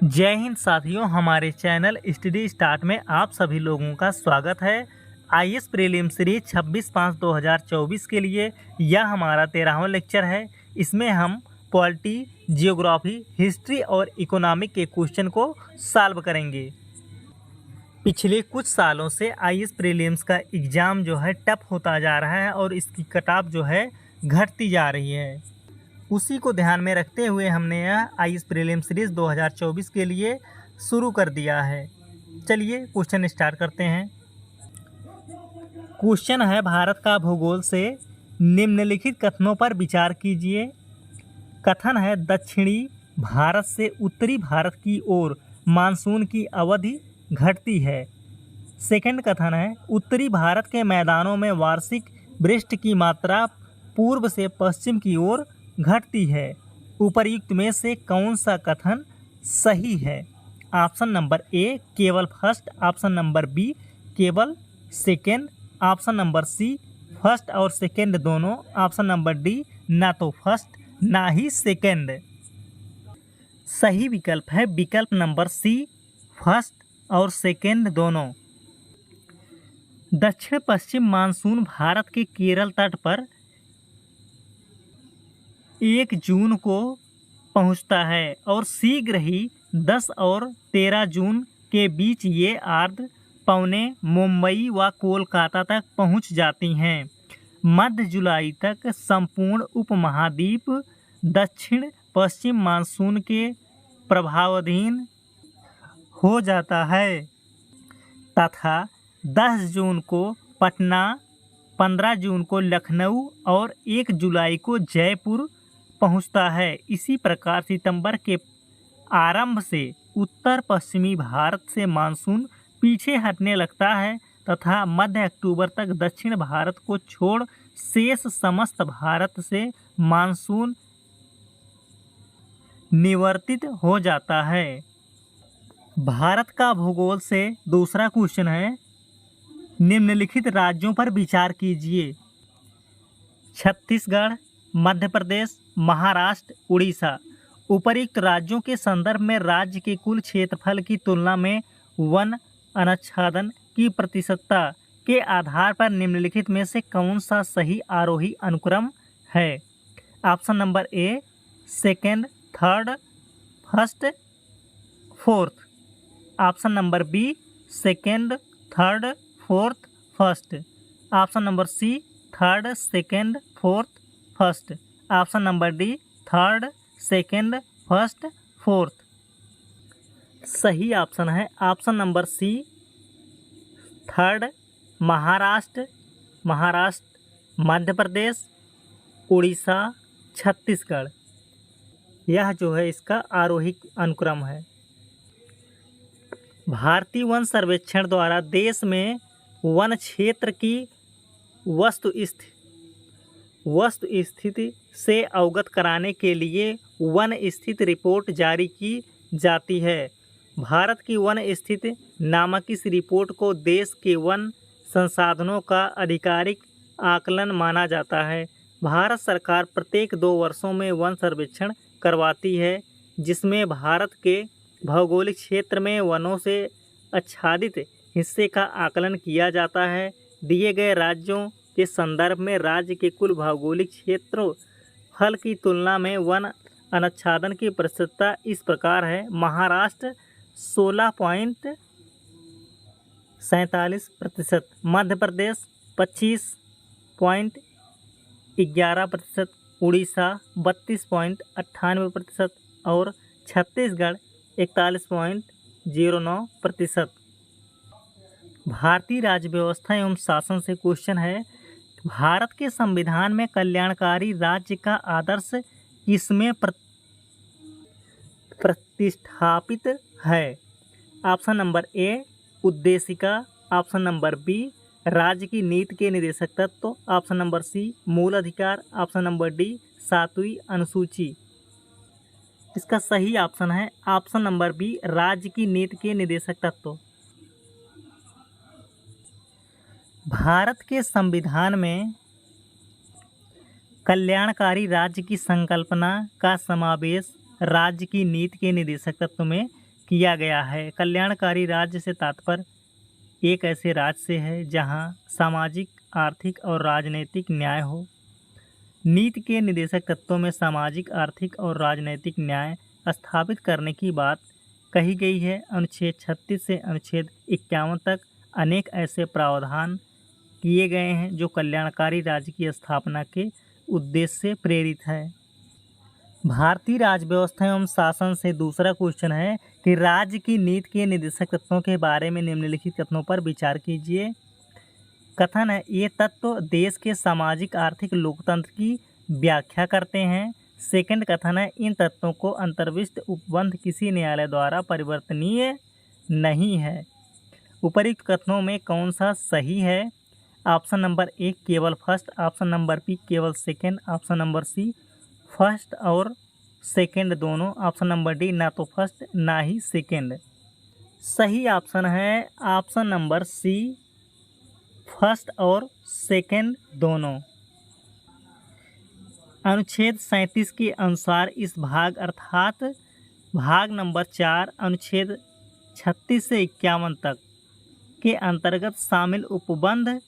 जय हिंद साथियों, हमारे चैनल स्टडी स्टार्ट में आप सभी लोगों का स्वागत है। आईएएस प्रीलिम सीरीज 26/5/2024 के लिए यह हमारा 13वां लेक्चर है। इसमें हम पॉलिटी, जियोग्राफी, हिस्ट्री और इकोनॉमिक के क्वेश्चन को सॉल्व करेंगे। पिछले कुछ सालों से आईएएस प्रीलिम्स का एग्ज़ाम जो है टफ होता जा रहा है और इसकी कट ऑफ जो है घटती जा रही है। उसी को ध्यान में रखते हुए हमने यह आईएएस प्रीलिम सीरीज 2024 के लिए शुरू कर दिया है। चलिए क्वेश्चन स्टार्ट करते हैं। क्वेश्चन है, भारत का भूगोल से निम्नलिखित कथनों पर विचार कीजिए। कथन है, दक्षिणी भारत से उत्तरी भारत की ओर मानसून की अवधि घटती है। सेकंड कथन है, उत्तरी भारत के मैदानों में वार्षिक वृष्टि की मात्रा पूर्व से पश्चिम की ओर घटती है। उपर्युक्त में से कौन सा कथन सही है? ऑप्शन नंबर ए केवल फर्स्ट, ऑप्शन नंबर बी केवल second, option number C first और सेकेंड दोनों, ऑप्शन नंबर डी ना तो फर्स्ट ना ही सेकेंड। सही विकल्प है विकल्प नंबर सी, फर्स्ट और सेकेंड दोनों। दक्षिण पश्चिम मानसून भारत के केरल तट पर 1 जून को पहुंचता है और शीघ्र ही 10 और 13 जून के बीच ये आर्द्र पवने मुंबई व कोलकाता तक पहुंच जाती हैं। मध्य जुलाई तक संपूर्ण उपमहाद्वीप दक्षिण पश्चिम मानसून के प्रभावाधीन हो जाता है तथा 10 जून को पटना, 15 जून को लखनऊ और 1 जुलाई को जयपुर पहुंचता है। इसी प्रकार सितंबर के आरंभ से उत्तर पश्चिमी भारत से मानसून पीछे हटने लगता है तथा मध्य अक्टूबर तक दक्षिण भारत को छोड़ शेष समस्त भारत से मानसून निवर्तित हो जाता है। भारत का भूगोल से दूसरा क्वेश्चन है, निम्नलिखित राज्यों पर विचार कीजिए। छत्तीसगढ़, मध्य प्रदेश, महाराष्ट्र, उड़ीसा। उपर्युक्त राज्यों के संदर्भ में राज्य के कुल क्षेत्रफल की तुलना में वन अनुच्छेदन की प्रतिशतता के आधार पर निम्नलिखित में से कौन सा सही आरोही अनुक्रम है? Option number A second, third, first, fourth, option number B second, third, fourth, first, option number C third, second, fourth, first, option number D third, second, first, fourth. सही ऑप्शन है option number C third. Maharashtra, Madhya Pradesh, Odisha, Chhattisgarh, यह जो है इसका आरोही अनुक्रम है। भारतीय one सर्वेक्षण द्वारा देश में वन क्षेत्र की वस्तु स्थिति से अवगत कराने के लिए वन स्थिति रिपोर्ट जारी की जाती है। भारत की वन स्थिति नामक इस रिपोर्ट को देश के वन संसाधनों का आधिकारिक आकलन माना जाता है। भारत सरकार प्रत्येक 2 वर्षों में वन सर्वेक्षण करवाती है, जिसमें भारत के भौगोलिक क्षेत्र में वनों से आच्छादित हिस्से का आकलन किया जाता है। दिए गए राज्यों के संदर्भ में राज्य के कुल भौगोलिक क्षेत्रफल की तुलना में वन अनुच्छेदन की प्रतिशतता इस प्रकार है। महाराष्ट्र 16.47%, मध्य प्रदेश 25.11%, उड़ीसा 32.98% और छत्तीसगढ़ 41.09%। भारतीय राज्य व्यवस्था एवं शासन से क्वेश्चन है, भारत के संविधान में कल्याणकारी राज्य का आदर्श किसमें प्रतिष्ठापित है? ऑप्शन नंबर ए उद्देशिका, ऑप्शन नंबर बी राज्य की नीति के निर्देशक तत्व, ऑप्शन नंबर सी मूल अधिकार, ऑप्शन नंबर डी 7वीं अनुसूची। इसका सही ऑप्शन है ऑप्शन नंबर बी राज्य की नीति के निर्देशक तत्व। भारत के संविधान में कल्याणकारी राज्य की संकल्पना का समावेश राज्य की नीति के निर्देशक तत्व में किया गया है। कल्याणकारी राज्य से तात्पर्य एक ऐसे राज्य से है जहां सामाजिक, आर्थिक और राजनीतिक न्याय हो। नीति के निर्देशक तत्वों में सामाजिक, आर्थिक और राजनीतिक न्याय स्थापित करने की बात कही गई है। अनुच्छेद 36 से अनुच्छेद 51 तक अनेक ऐसे प्रावधान किए गए हैं जो कल्याणकारी राज्य की स्थापना के उद्देश्य से प्रेरित है। भारतीय राज्य व्यवस्था एवं शासन से दूसरा क्वेश्चन है कि राज्य की नीति के निर्देशक तत्वों के बारे में निम्नलिखित कथनों पर विचार कीजिए। कथन है, ये तत्व देश के सामाजिक, आर्थिक, लोकतंत्र की व्याख्या करते हैं। सेकंड कथन है, इन तत्वों को अंतर्विष्ट उपबंध किसी न्यायालय द्वारा परिवर्तनीय नहीं है। उपर्युक्त कथनों में कौन सा सही है? ऑप्शन नंबर ए केवल फर्स्ट, ऑप्शन नंबर बी केवल second, option number C first और सेकंड दोनों, ऑप्शन नंबर डी ना तो फर्स्ट ना ही सेकंड। सही ऑप्शन है ऑप्शन नंबर सी फर्स्ट और सेकंड दोनों। अनुच्छेद 37 के अनुसार इस भाग अर्थात भाग नंबर 4 अनुच्छेद 36 से 51 तक के अंतर्गत शामिल उपबंध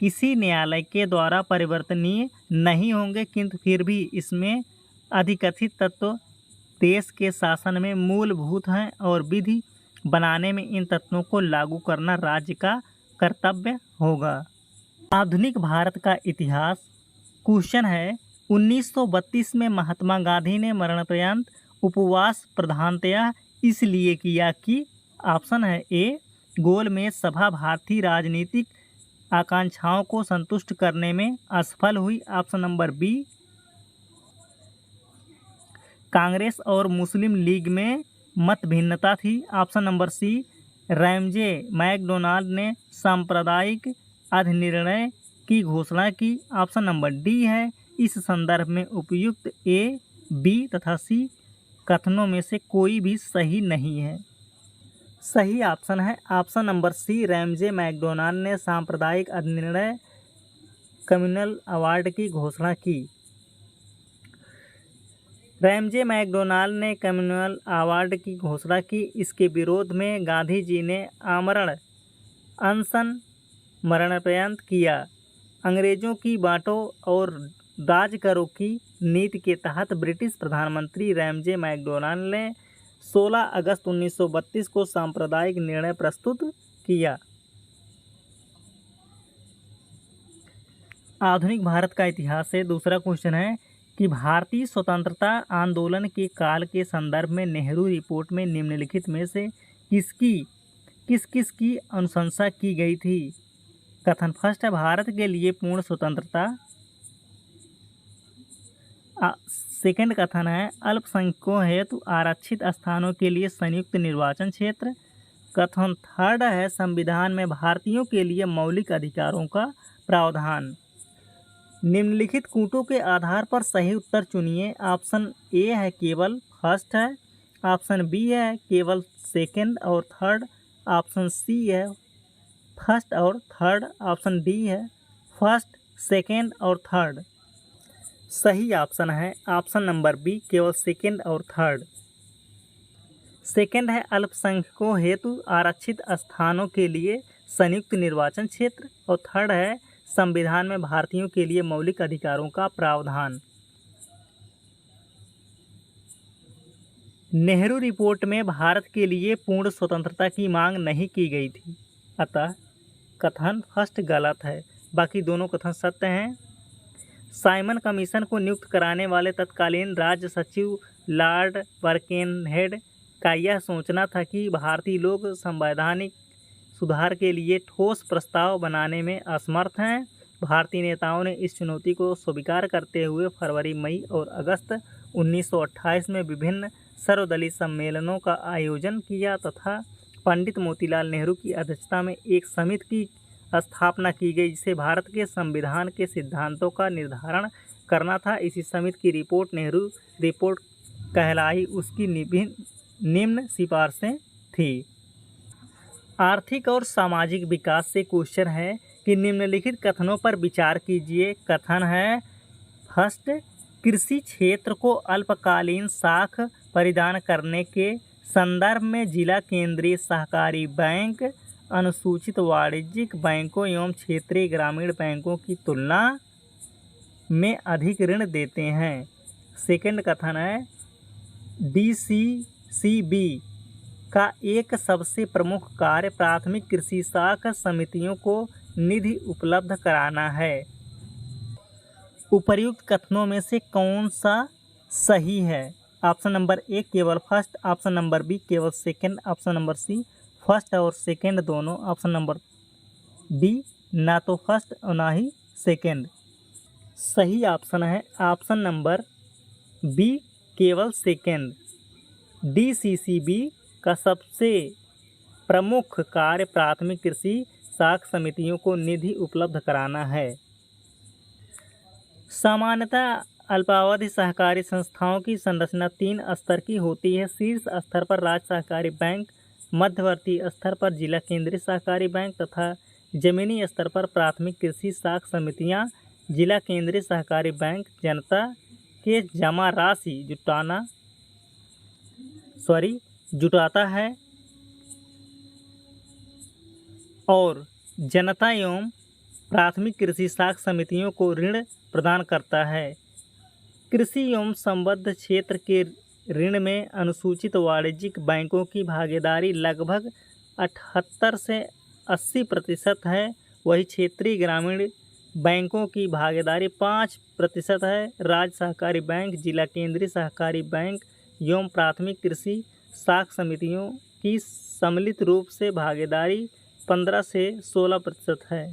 किसी न्यायालय के द्वारा परिवर्तनीय नहीं होंगे, किंतु फिर भी इसमें अधिकथित तत्व देश के शासन में मूलभूत हैं और विधि बनाने में इन तत्वों को लागू करना राज्य का कर्तव्य होगा। आधुनिक भारत का इतिहास। क्वेश्चन है, 1932 में महात्मा गांधी ने मरणोपरांत उपवास प्रधानतया इसलिए किया कि ऑप्शन है ए गोलमेज सभा भारतीय राजनीतिक आकांक्षाओं को संतुष्ट करने में असफल हुई, ऑप्शन नंबर बी कांग्रेस और मुस्लिम लीग में मत भिन्नता थी, option number C Ramsay MacDonald ने सांप्रदायिक अधिनिर्णय की घोषणा की, ऑप्शन नंबर डी है इस संदर्भ में उपयुक्त ए, बी तथा सी कथनों में से कोई भी सही नहीं है। सही ऑप्शन है option number C Ramsay MacDonald ने सांप्रदायिक अधिनिर्णय कम्युनल अवार्ड की घोषणा की। रैमजे मैकडोनाल्ड ने कम्युनल अवार्ड की घोषणा की। इसके विरोध में गांधी जी ने आमरण अनशन मरणोपरांत किया। अंग्रेजों की बांटो और राज करो की नीति के तहत ब्रिटिश प्रधानमंत्री रैमजे मैकडोनाल्ड ने 16 अगस्त 1932 को सांप्रदायिक निर्णय प्रस्तुत किया। आधुनिक भारत का इतिहास से दूसरा क्वेश्चन है कि भारतीय स्वतंत्रता आंदोलन के काल के संदर्भ में नेहरू रिपोर्ट में निम्नलिखित में से किस किस की अनुशंसा की गई थी? कथन फर्स्ट है, भारत के लिए पूर्ण स्वतंत्रता। सेकंड कथन है, अल्पसंख्यकों हेतु आरक्षित स्थानों के लिए संयुक्त निर्वाचन क्षेत्र। कथन थर्ड है, संविधान में भारतीयों के लिए मौलिक अधिकारों का प्रावधान। निम्नलिखित कूटों के आधार पर सही उत्तर चुनिए। ऑप्शन ए है केवल फर्स्ट है, ऑप्शन बी है केवल सेकंड और थर्ड, ऑप्शन सी है फर्स्ट और थर्ड, ऑप्शन डी है फर्स्ट, सेकंड और थर्ड। सही ऑप्शन है ऑप्शन नंबर बी केवल सेकंड और थर्ड। सेकंड है अल्पसंख्यकों हेतु आरक्षित स्थानों के लिए संयुक्त निर्वाचन क्षेत्र और थर्ड है संविधान में भारतीयों के लिए मौलिक अधिकारों का प्रावधान। नेहरू रिपोर्ट में भारत के लिए पूर्ण स्वतंत्रता की मांग नहीं की गई थी, अतः कथन फर्स्ट गलत है, बाकी दोनों कथन सत्य हैं। साइमन कमीशन को नियुक्त कराने वाले तत्कालीन राज्य सचिव लॉर्ड बर्केनहेड का यह सोचना था कि भारतीय लोग संवैधानिक सुधार के लिए ठोस प्रस्ताव बनाने में असमर्थ हैं। भारतीय नेताओं ने इस चुनौती को स्वीकार करते हुए फरवरी, मई और अगस्त 1928 में विभिन्न सर्वदलीय सम्मेलनों का आयोजन किया तथा पंडित मोतीलाल नेहरू की अध्यक्षता में एक समिति की स्थापना की गई जिसे भारत के संविधान के सिद्धांतों का निर्धारण करना था। इसी समिति की रिपोर्ट नेहरू रिपोर्ट कहलाई। उसकी निम्न सिफारिशें थी। आर्थिक और सामाजिक विकास से क्वेश्चन है कि निम्नलिखित कथनों पर विचार कीजिए। कथन है फर्स्ट, कृषि क्षेत्र को अल्पकालीन साख परिदान करने के संदर्भ में जिला केंद्रीय सहकारी बैंक अनुसूचित वाणिज्यिक बैंकों एवं क्षेत्रीय ग्रामीण बैंकों की तुलना में अधिक ऋण देते हैं। सेकंड कथन है, DCCB का एक सबसे प्रमुख कार्य प्राथमिक कृषि साख समितियों को निधि उपलब्ध कराना है। उपर्युक्त कथनों में से कौन सा सही है? ऑप्शन नंबर ए केवल फर्स्ट, ऑप्शन नंबर बी केवल second, option number C first और सेकंड दोनों, ऑप्शन नंबर डी ना तो फर्स्ट और ना ही सेकंड। सही ऑप्शन है ऑप्शन नंबर बी केवल सेकंड। DCCB का सबसे प्रमुख कार्य प्राथमिक कृषि साख समितियों को निधि उपलब्ध कराना है। सामान्यतः अल्पावधि सहकारी संस्थाओं की संरचना 3 स्तर की होती है। शीर्ष स्तर पर राज्य सहकारी बैंक, मध्यवर्ती स्तर पर जिला केंद्रीय सहकारी बैंक तथा जमीनी स्तर पर प्राथमिक कृषि साख समितियां। जिला केंद्रीय सहकारी बैंक जनता के जमा राशि जुटाता है और जनता एवं प्राथमिक कृषि साख समितियों को ऋण प्रदान करता है। कृषि एवं संबद्ध क्षेत्र के ऋण में अनुसूचित वाणिज्यिक बैंकों की भागीदारी लगभग 78 से 80% है। वही क्षेत्रीय ग्रामीण बैंकों की भागीदारी 5% है। राज्य सहकारी बैंक, जिला केंद्रीय सहकारी बैंक एवं प्राथमिक कृषि साख समितियों की सम्मिलित रूप से भागीदारी 15 से 16% है।